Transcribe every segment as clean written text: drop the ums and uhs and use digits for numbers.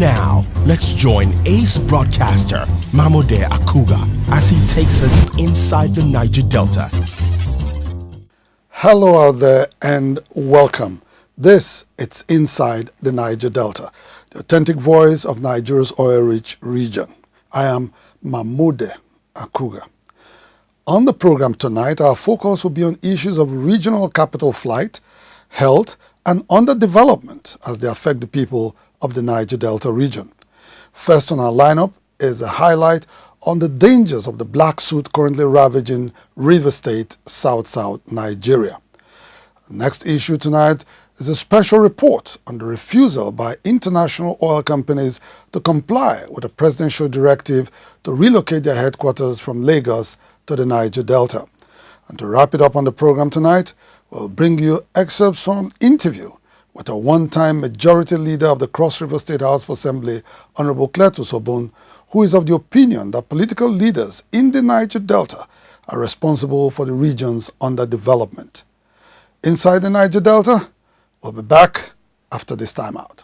Now, let's join ace broadcaster Mamode Akugha as he takes us inside the Niger Delta. Hello out there and welcome. It's Inside the Niger Delta, the authentic voice of Nigeria's oil-rich region. I am Mamode Akugha. On the program tonight, our focus will be on issues of regional capital flight, health, and underdevelopment as they affect the people of the Niger Delta region. First on our lineup is a highlight on the dangers of the black soot currently ravaging Rivers State, South Nigeria. Next issue tonight is a special report on the refusal by international oil companies to comply with a presidential directive to relocate their headquarters from Lagos to the Niger Delta. And to wrap it up on the program tonight, we'll bring you excerpts from an interview with a one-time majority leader of the Cross River State House of Assembly, Honorable Cletus Obun, who is of the opinion that political leaders in the Niger Delta are responsible for the region's underdevelopment. Inside the Niger Delta, we'll be back after this time out.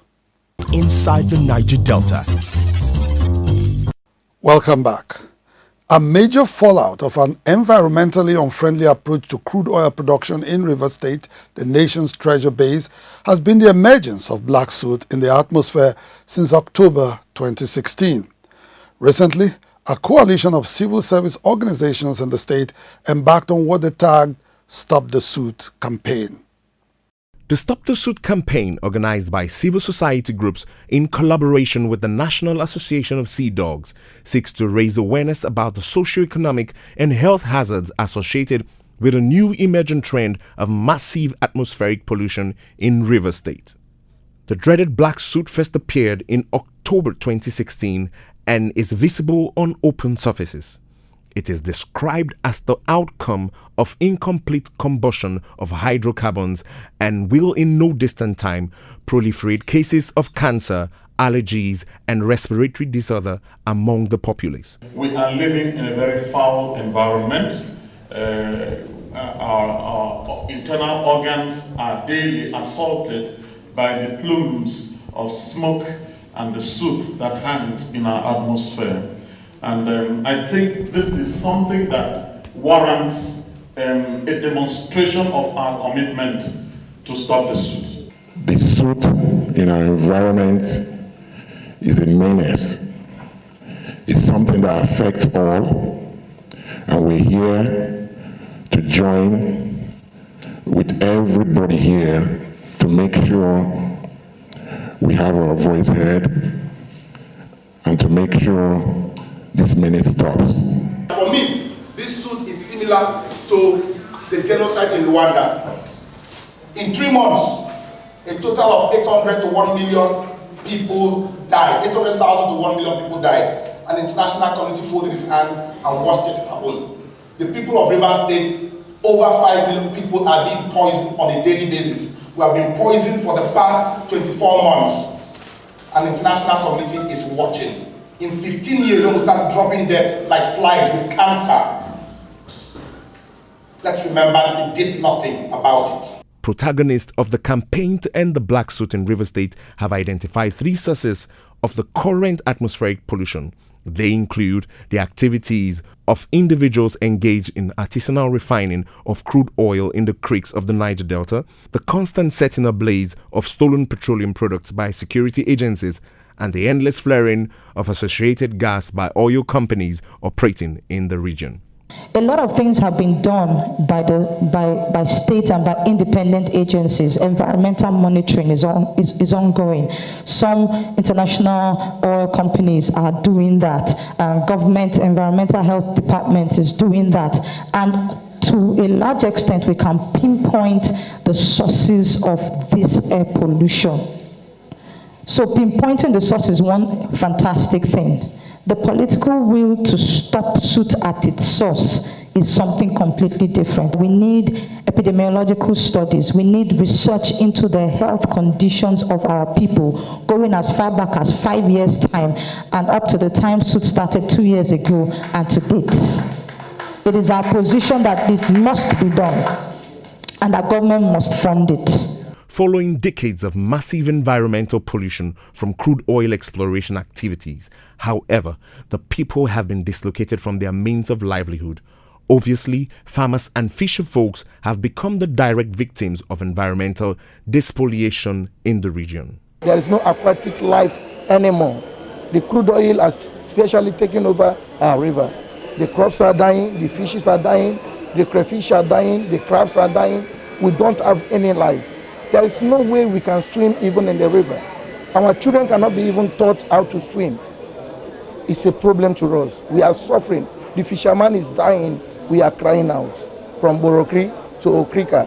Inside the Niger Delta. Welcome back. A major fallout of an environmentally unfriendly approach to crude oil production in Rivers State, the nation's treasure base, has been the emergence of black soot in the atmosphere since October 2016. Recently, a coalition of civil service organizations in the state embarked on what they tagged Stop the Soot campaign. The Stop the Soot campaign, organized by civil society groups in collaboration with the National Association of Sea Dogs, seeks to raise awareness about the socio-economic and health hazards associated with a new emerging trend of massive atmospheric pollution in Rivers State. The dreaded black soot first appeared in October 2016 and is visible on open surfaces. It is described as the outcome of incomplete combustion of hydrocarbons and will in no distant time proliferate cases of cancer, allergies, and respiratory disorder among the populace. We are living in a very foul environment. Our internal organs are daily assaulted by the plumes of smoke and the soot that hangs in our atmosphere. And I think this is something that warrants a demonstration of our commitment to stop the soot. The soot in our environment is a menace. It's something that affects all, and we're here to join with everybody here to make sure we have our voice heard and to make sure this menace stops. For me, this suit is similar to the genocide in Rwanda. In 3 months, a total of 800 to 1 million people died. 800,000 to 1 million people died. And the international community folded its hands and watched it happen. The people of Rivers State, over 5 million people are being poisoned on a daily basis. We have been poisoned for the past 24 months. And the international community is watching. In 15 years, we're going to start dropping dead like flies with cancer. Let's remember that they did nothing about it. Protagonists of the campaign to end the black soot in Rivers State have identified 3 sources of the current atmospheric pollution. They include the activities of individuals engaged in artisanal refining of crude oil in the creeks of the Niger Delta, the constant setting ablaze of stolen petroleum products by security agencies, and the endless flaring of associated gas by oil companies operating in the region. A lot of things have been done by state and by independent agencies. Environmental monitoring is ongoing. Some international oil companies are doing that. Government environmental health department is doing that. And to a large extent, we can pinpoint the sources of this air pollution. So pinpointing the source is one fantastic thing. The political will to stop soot at its source is something completely different. We need epidemiological studies. We need research into the health conditions of our people, going as far back as 5 years' time and up to the time soot started 2 years ago and to date. It is our position that this must be done and that government must fund it. following decades of massive environmental pollution from crude oil exploration activities. However, the people have been dislocated from their means of livelihood. Obviously, farmers and fisher folks have become the direct victims of environmental despoliation in the region. There is no aquatic life anymore. The crude oil has especially taken over our river. The crops are dying, the fishes are dying, the crayfish are dying, the crabs are dying. We don't have any life. There is no way we can swim even in the river. Our children cannot be even taught how to swim. It's a problem to us. We are suffering. The fisherman is dying. We are crying out. From Borokri to Okrika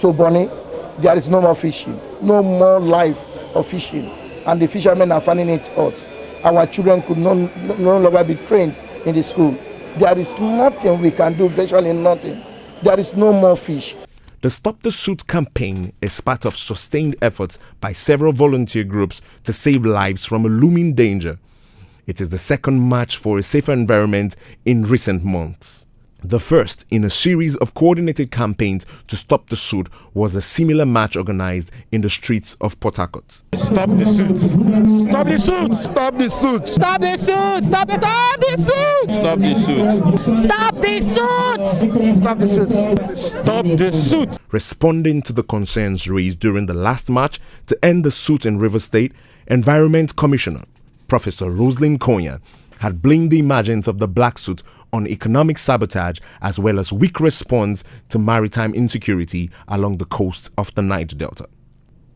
to Boni, there is no more fishing, no more life of fishing. And the fishermen are finding it hot. Our children could no longer be trained in the school. There is nothing we can do, virtually nothing. There is no more fish. The Stop the SOOT campaign is part of sustained efforts by several volunteer groups to save lives from a looming danger. It is the second march for a safer environment in recent months. The first in a series of coordinated campaigns to stop the SOOT was a similar march organized in the streets of Port Harcourt. Stop the SOOT! Stop the SOOT! Stop the SOOT! Stop the SOOT! Stop the SOOT! Stop the SOOT! Stop the SOOT! Stop the SOOT! Stop the SOOT! Responding to the concerns raised during the last march to end the SOOT in Rivers State, Environment Commissioner Professor Roslyn Konya had blamed the emergence of the black SOOT on economic sabotage as well as weak response to maritime insecurity along the coast of the Niger Delta.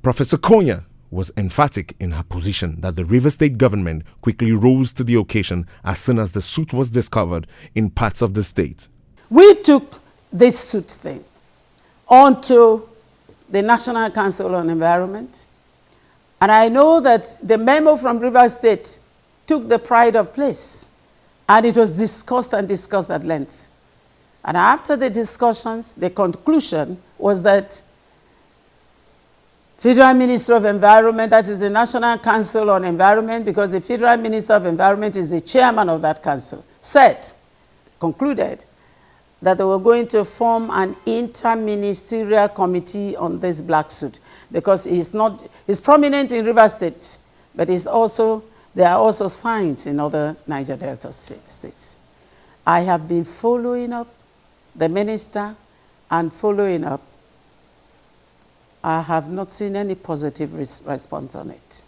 Professor Konya was emphatic in her position that the Rivers State government quickly rose to the occasion as soon as the SOOT was discovered in parts of the state. We took this SOOT thing onto the National Council on Environment, and I know that the memo from Rivers State took the pride of place. And it was discussed and discussed at length. And after the discussions, the conclusion was that Federal Minister of Environment, that is the National Council on Environment, because the Federal Minister of Environment is the chairman of that council, concluded that they were going to form an interministerial committee on this black SOOT, because he's prominent in Rivers State, but there are also signs in other Niger Delta states. I have been following up the minister and following up. I have not seen any positive response on it.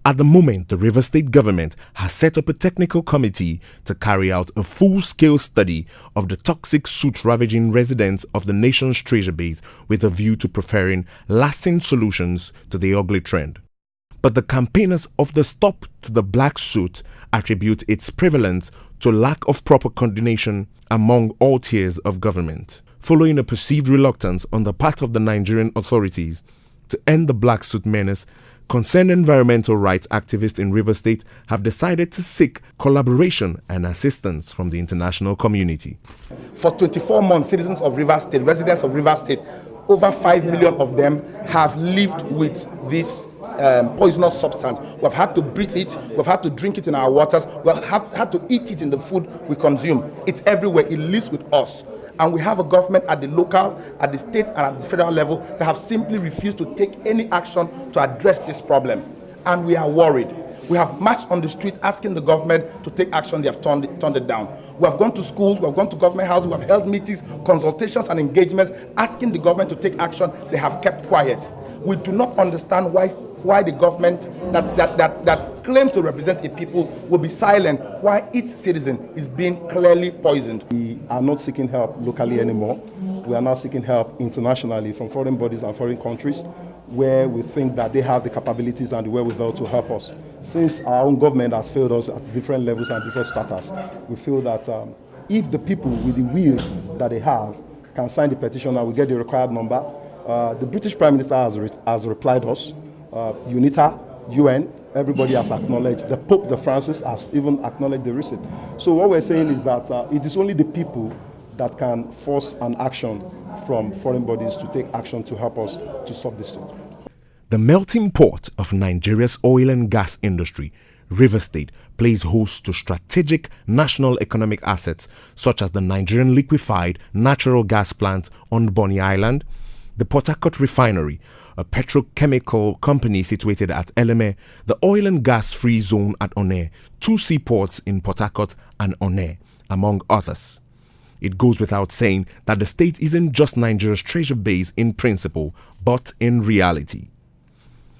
At the moment, the Rivers State government has set up a technical committee to carry out a full-scale study of the toxic SOOT ravaging residents of the nation's treasure base with a view to preferring lasting solutions to the ugly trend. But the campaigners of the Stop to the Black SOOT attribute its prevalence to lack of proper coordination among all tiers of government, following a perceived reluctance on the part of the Nigerian authorities to end the black SOOT menace. Concerned environmental rights activists in Rivers State have decided to seek collaboration and assistance from the international community. For 24 months, citizens of Rivers State, residents of Rivers State, over 5 million of them have lived with this poisonous substance. We've had to breathe it, we've had to drink it in our waters, we've had to eat it in the food we consume. It's everywhere, it lives with us. And we have a government at the local, at the state, and at the federal level that have simply refused to take any action to address this problem. And we are worried. We have marched on the street asking the government to take action. They have turned it down. We have gone to schools, we have gone to government houses, we have held meetings, consultations and engagements, asking the government to take action. They have kept quiet. We do not understand why the government that claims to represent a people will be silent, why its citizen is being clearly poisoned. We are not seeking help locally anymore. We are now seeking help internationally from foreign bodies and foreign countries where we think that they have the capabilities and the wherewithal to help us. Since our own government has failed us at different levels and different status, we feel that if the people with the will that they have can sign the petition and we get the required number, the British Prime Minister has replied us, UNITA, UN, everybody has acknowledged, the Pope, the Francis, has even acknowledged the receipt. So what we're saying is that it is only the people that can force an action from foreign bodies to take action to help us to solve this story. The melting pot of Nigeria's oil and gas industry, Rivers State, plays host to strategic national economic assets such as the Nigerian liquefied natural gas plant on Bonny Island, the Port Harcourt refinery, a petrochemical company situated at Eleme, the oil and gas free zone at Onne, 2 seaports in Port Harcourt and Onne, among others. It goes without saying that the state isn't just Nigeria's treasure base in principle, but in reality.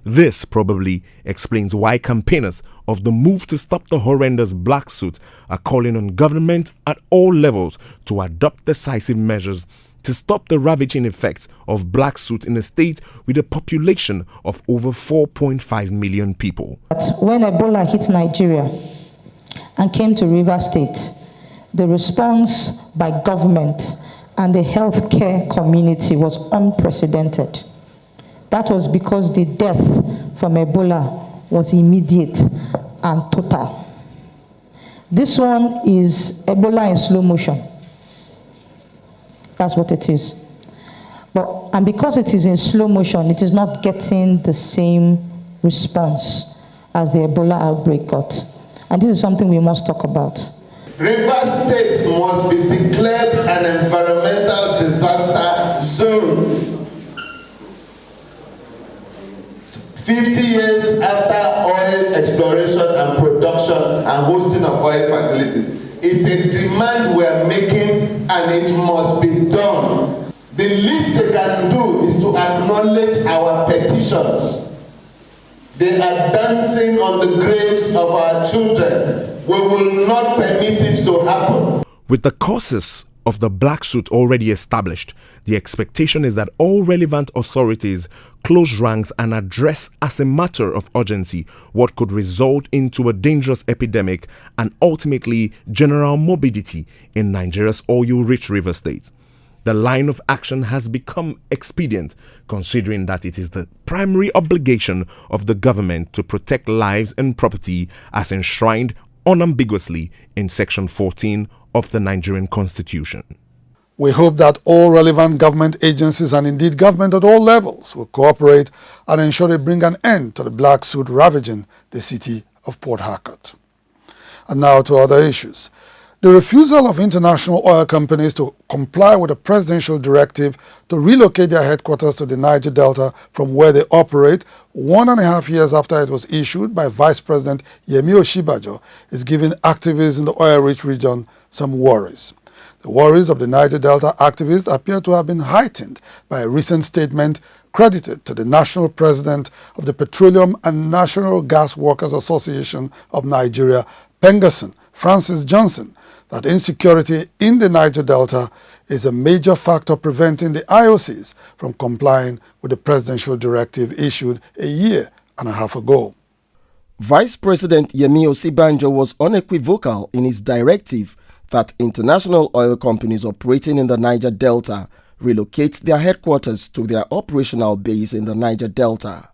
This probably explains why campaigners of the move to stop the horrendous black soot are calling on government at all levels to adopt decisive measures to stop the ravaging effects of black soot in a state with a population of over 4.5 million people. When Ebola hit Nigeria and came to Rivers State, the response by government and the healthcare community was unprecedented. That was because the death from Ebola was immediate and total. This one is Ebola in slow motion. That's what it is. And because it is in slow motion, it is not getting the same response as the Ebola outbreak got. And this is something we must talk about. Rivers State must be declared an environmental disaster zone. 50 years after oil exploration and production and hosting of oil facilities. It's a demand we're making and it must be done. The least they can do is to acknowledge our petitions. They are dancing on the graves of our children. We will not permit it to happen. With the causes of the black soot already established, the expectation is that all relevant authorities close ranks and address as a matter of urgency what could result into a dangerous epidemic and ultimately general morbidity in Nigeria's oil-rich river state. The line of action has become expedient, considering that it is the primary obligation of the government to protect lives and property as enshrined unambiguously in Section 14 of the Nigerian Constitution. We hope that all relevant government agencies and indeed government at all levels will cooperate and ensure they bring an end to the black soot ravaging the city of Port Harcourt. And now to other issues. The refusal of international oil companies to comply with a presidential directive to relocate their headquarters to the Niger Delta from where they operate 1.5 years after it was issued by Vice President Yemi Osinbajo is giving activists in the oil-rich region some worries. The worries of the Niger Delta activists appear to have been heightened by a recent statement credited to the national president of the Petroleum and Natural Gas Workers Association of Nigeria, Pengasson, Francis Johnson, that insecurity in the Niger Delta is a major factor preventing the IOCs from complying with the presidential directive issued 1.5 years ago. Vice President Yemi Osinbajo was unequivocal in his directive that international oil companies operating in the Niger Delta relocate their headquarters to their operational base in the Niger Delta.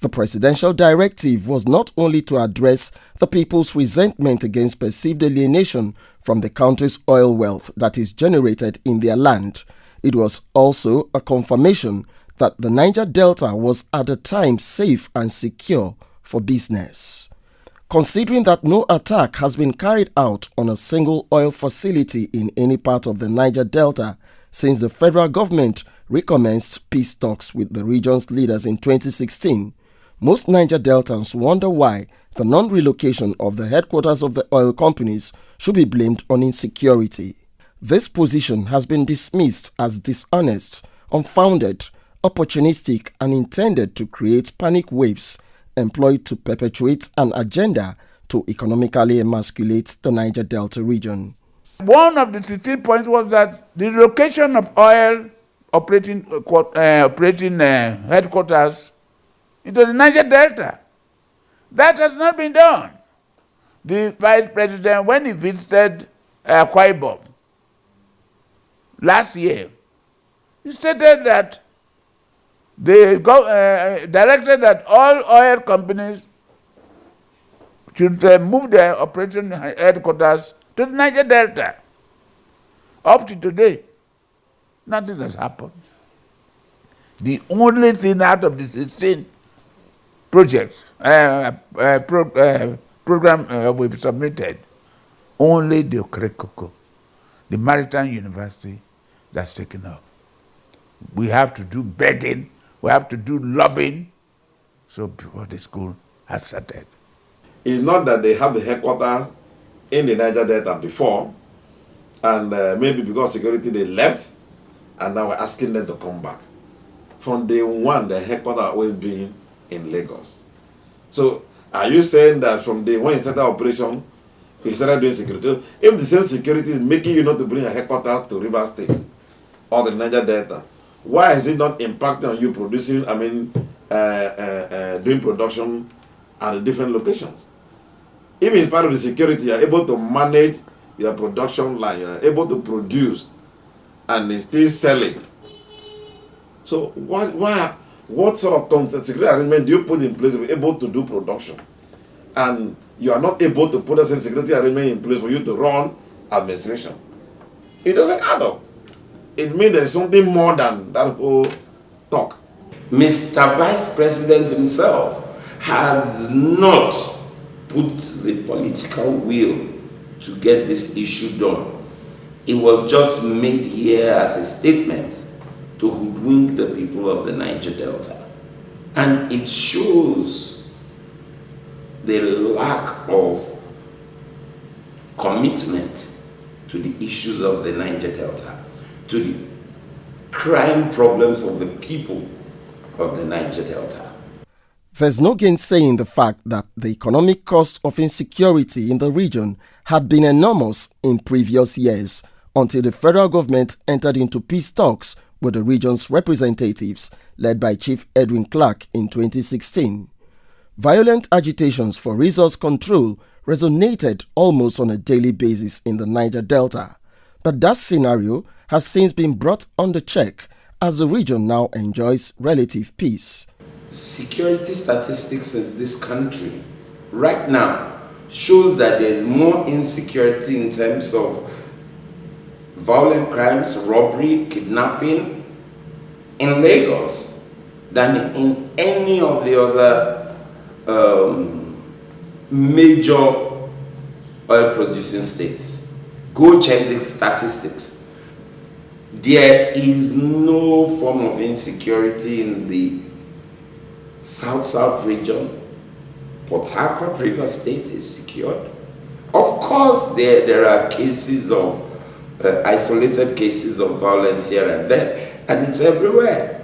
The presidential directive was not only to address the people's resentment against perceived alienation from the country's oil wealth that is generated in their land, it was also a confirmation that the Niger Delta was at the time safe and secure for business. Considering that no attack has been carried out on a single oil facility in any part of the Niger Delta since the federal government recommenced peace talks with the region's leaders in 2016, most Niger Deltans wonder why the non-relocation of the headquarters of the oil companies should be blamed on insecurity. This position has been dismissed as dishonest, unfounded, opportunistic, and intended to create panic waves employed to perpetuate an agenda to economically emasculate the Niger Delta region. One of the 16 points was that the relocation of oil operating headquarters into the Niger Delta. That has not been done. The Vice President, when he visited Akwa Ibom last year, he stated that they directed that all oil companies should move their operating headquarters to the Niger Delta. Up to today, nothing has happened. The only thing out of the 16 projects, program we've submitted, only the Okrekoko, the Maritime University, that's taken up. We have to do begging We have to do lobbying. So before the school has started. It's not that they have the headquarters in the Niger Delta before, and maybe because security they left, and now we're asking them to come back. From day one, the headquarters always been in Lagos. So are you saying that from day one you started operation, you started doing security? If the same security is making you not to bring a headquarters to River State or the Niger Delta, why is it not impacting on you producing, doing production at the different locations? Even in spite of the security, you're able to manage your production line, you're able to produce, and it's still selling. So what sort of security arrangement do you put in place to be able to do production? And you are not able to put the same security arrangement in place for you to run administration. It doesn't add up. It means there is something more than that whole talk. Mr. Vice President himself has not put the political will to get this issue done. It was just made here as a statement to hoodwink the people of the Niger Delta. And it shows the lack of commitment to the issues of the Niger Delta, to the crime problems of the people of the Niger Delta. There's no gainsaying the fact that the economic cost of insecurity in the region had been enormous in previous years until the federal government entered into peace talks with the region's representatives led by Chief Edwin Clark in 2016. Violent agitations for resource control resonated almost on a daily basis in the Niger Delta, but that scenario has since been brought under check as the region now enjoys relative peace. Security statistics in this country right now shows that there is more insecurity in terms of violent crimes, robbery, kidnapping in Lagos than in any of the other major oil producing states. Go check the statistics. There is no form of insecurity in the South region. Port Harcourt River State is secured. Of course, there are cases of isolated cases of violence here and there, and it's everywhere.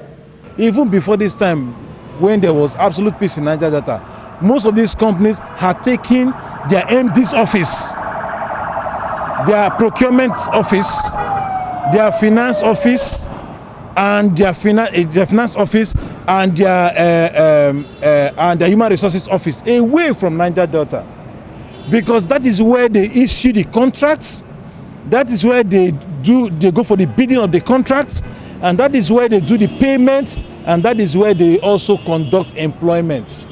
Even before this time, when there was absolute peace in Niger Delta, most of these companies had taken their MD's office, their procurement office, their finance office, and their finance office and their human resources office away from Niger Delta, because that is where they issue the contracts, that is where they go for the bidding of the contracts, and that is where they do the payment, and that is where they also conduct employment.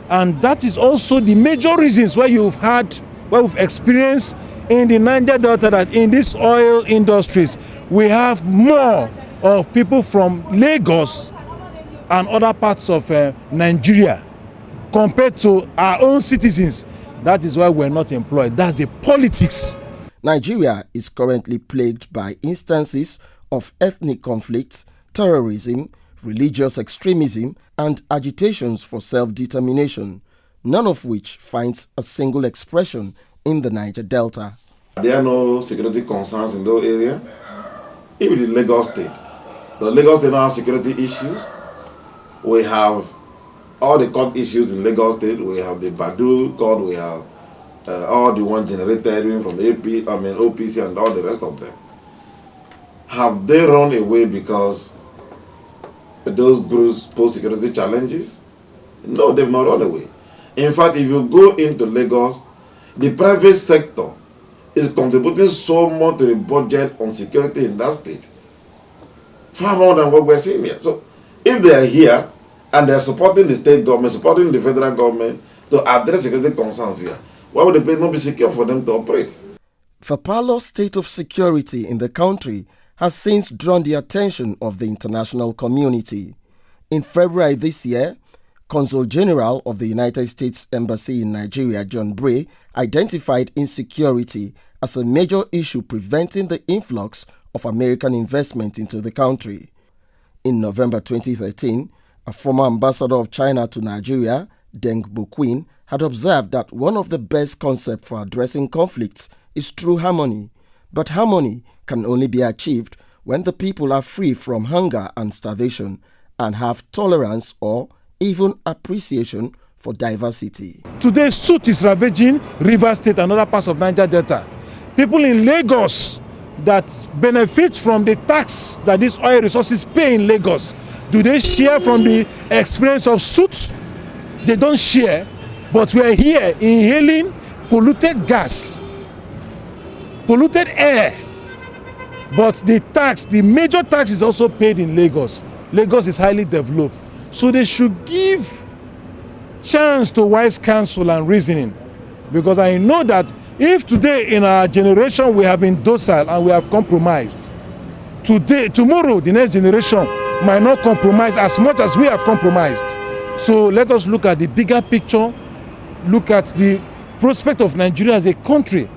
And that is also the major reasons why we've experienced in the Niger Delta that in these oil industries we have more of people from Lagos and other parts of Nigeria compared to our own citizens. That is why we're not employed. That's the politics. Nigeria is currently plagued by instances of ethnic conflicts, terrorism, religious extremism, and agitations for self-determination, none of which finds a single expression in the Niger Delta. There are no security concerns in those areas. Even the Lagos State. The Lagos State don't have security issues. We have all the court issues in Lagos State. We have the Badu court. We have all the ones generated from the OPC and all the rest of them. Have they run away because those groups pose security challenges? No, they've not run away. In fact, if you go into Lagos, the private sector is contributing so much to the budget on security in that state, far more than what we're seeing here. So if they are here and they're supporting the state government, supporting the federal government to address security concerns here, why would the place not be secure for them to operate? The parlous state of security in the country has since drawn the attention of the international community. In February this year, Consul General of the United States Embassy in Nigeria, John Bray, identified insecurity as a major issue preventing the influx of American investment into the country. In November 2013, a former ambassador of China to Nigeria, Deng Buquin, had observed that one of the best concepts for addressing conflicts is true harmony. But harmony can only be achieved when the people are free from hunger and starvation and have tolerance or even appreciation for diversity. Today, SOOT is ravaging Rivers State and other parts of Niger Delta. People in Lagos that benefit from the tax that these oil resources pay in Lagos, do they share from the experience of SOOT? They don't share, but we are here inhaling polluted gas, polluted air. But the major tax is also paid in Lagos. Lagos is highly developed. So they should give chance to wise counsel and reasoning. Because I know that if today in our generation we have been docile and we have compromised, tomorrow the next generation might not compromise as much as we have compromised. So let us look at the bigger picture, look at the prospect of Nigeria as a country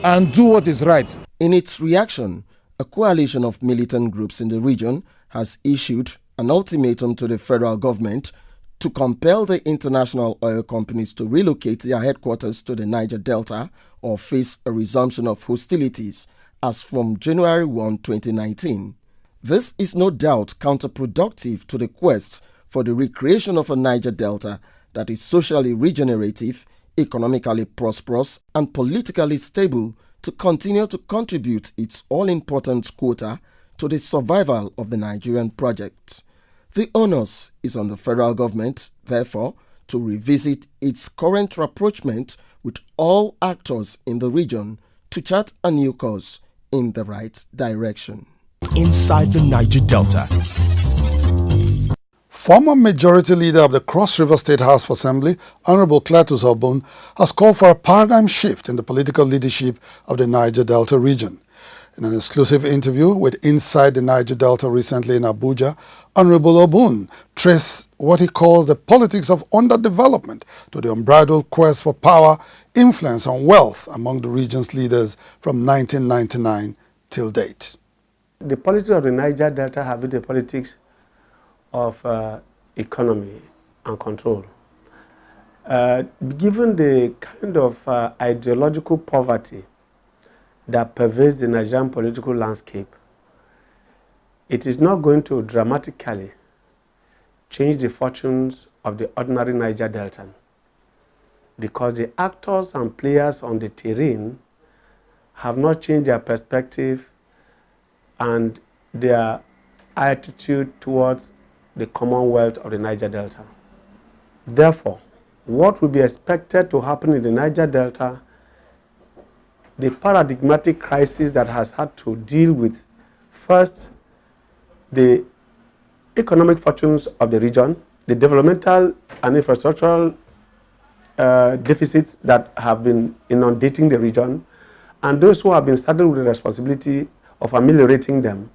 and do what is right. In its reaction, a coalition of militant groups in the region has issued an ultimatum to the federal government to compel the international oil companies to relocate their headquarters to the Niger Delta or face a resumption of hostilities as from January 1, 2019. This is no doubt counterproductive to the quest for the recreation of a Niger Delta that is socially regenerative, economically prosperous, and politically stable to continue to contribute its all-important quota to the survival of the Nigerian project. The onus is on the federal government, therefore, to revisit its current rapprochement with all actors in the region to chart a new course in the right direction. Inside the Niger Delta. Former Majority Leader of the Cross River State House of Assembly, Honorable Cletus Obun, has called for a paradigm shift in the political leadership of the Niger Delta region. In an exclusive interview with Inside the Niger Delta recently in Abuja, Honorable Obun traced what he calls the politics of underdevelopment to the unbridled quest for power, influence and wealth among the region's leaders from 1999 till date. The politics of the Niger Delta have been the politics of economy and control. Given the kind of ideological poverty that pervades the Nigerian political landscape, it is not going to dramatically change the fortunes of the ordinary Niger Deltan, because the actors and players on the terrain have not changed their perspective and their attitude towards the commonwealth of the Niger Delta. Therefore, what will be expected to happen in the Niger Delta, the paradigmatic crisis that has had to deal with, first, the economic fortunes of the region, the developmental and infrastructural deficits that have been inundating the region, and those who have been saddled with the responsibility of ameliorating them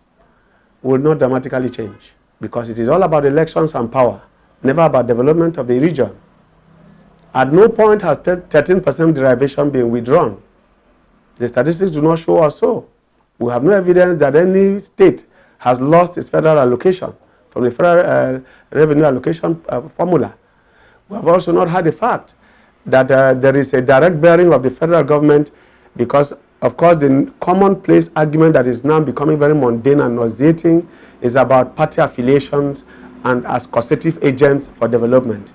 will not dramatically change, because it is all about elections and power, never about development of the region. At no point has 13% derivation been withdrawn. The statistics do not show us so. We have no evidence that any state has lost its federal allocation from the federal revenue allocation formula. We have also not had the fact that there is a direct bearing of the federal government, because, of course, the commonplace argument that is now becoming very mundane and nauseating is about party affiliations and as causative agents for development.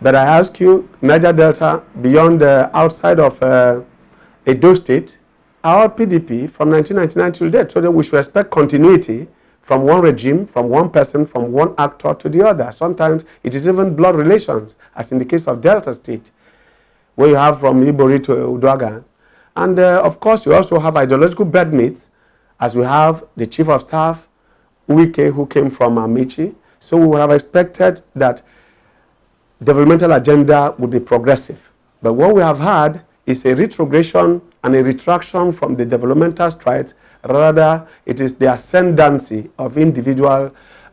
But I ask you, Niger Delta, beyond outside of Edo State, our PDP from 1999 till date, so that we should expect continuity from one regime, from one person, from one actor to the other. Sometimes it is even blood relations, as in the case of Delta State, where you have from Ibori to Uduagan. And of course, you also have ideological bedmates, as we have the Chief of Staff, Wike, who came from Amici. So we would have expected that developmental agenda would be progressive. But what we have had is a retrogression and a retraction from the developmental strides. Rather, it is the ascendancy of individual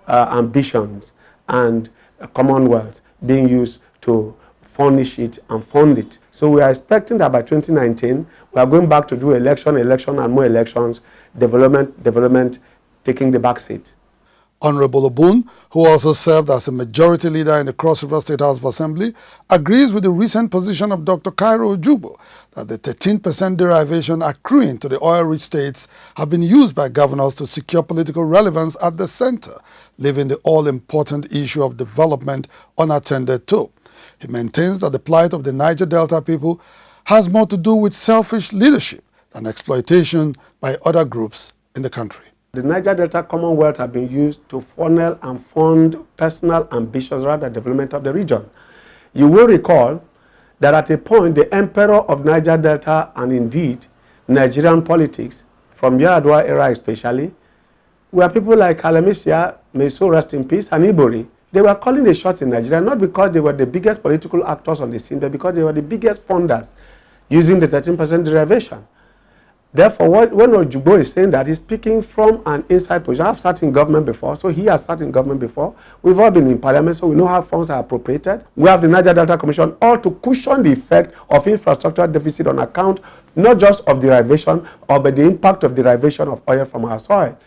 ambitions and commonwealth being used to furnish it and fund it. So we are expecting that by 2019, we are going back to do election and more elections, development, taking the back seat. Honorable Obun, who also served as a majority leader in the Cross River State House of Assembly, agrees with the recent position of Dr. Cairo Ojukwu that the 13% derivation accruing to the oil-rich states have been used by governors to secure political relevance at the center, leaving the all-important issue of development unattended to. He maintains that the plight of the Niger Delta people has more to do with selfish leadership than exploitation by other groups in the country. The Niger Delta Commonwealth have been used to funnel and fund personal ambitions rather than development of the region. You will recall that at a point the emperor of Niger Delta and indeed Nigerian politics, from Yar'Adua era especially, were people like Alemisia, may so rest in peace, and Ibori. They were calling the shots in Nigeria not because they were the biggest political actors on the scene, but because they were the biggest funders using the 13% derivation. Therefore, when Ojukwu is saying that, he's speaking from an inside position. I've sat in government before, so he has sat in government before. We've all been in parliament, so we know how funds are appropriated. We have the Niger Delta Commission, all to cushion the effect of infrastructural deficit on account not just of derivation, but the impact of derivation of oil from our soil.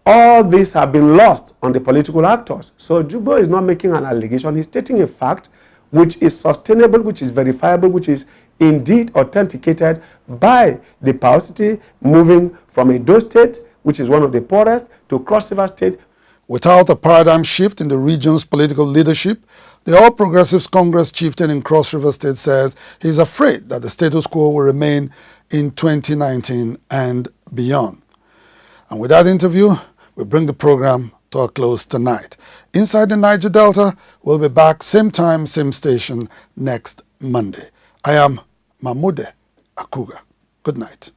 All these have been lost on the political actors. So Ojukwu is not making an allegation. He's stating a fact which is sustainable, which is verifiable, which is indeed authenticated by the paucity moving from Edo State, which is one of the poorest, to Cross River State. Without a paradigm shift in the region's political leadership, the All Progressives Congress chieftain in Cross River State says he's afraid that the status quo will remain in 2019 and beyond. And with that interview, we bring the program to a close tonight. Inside the Niger Delta, we'll be back same time, same station next Monday. I am Mamode Akugha. Good night.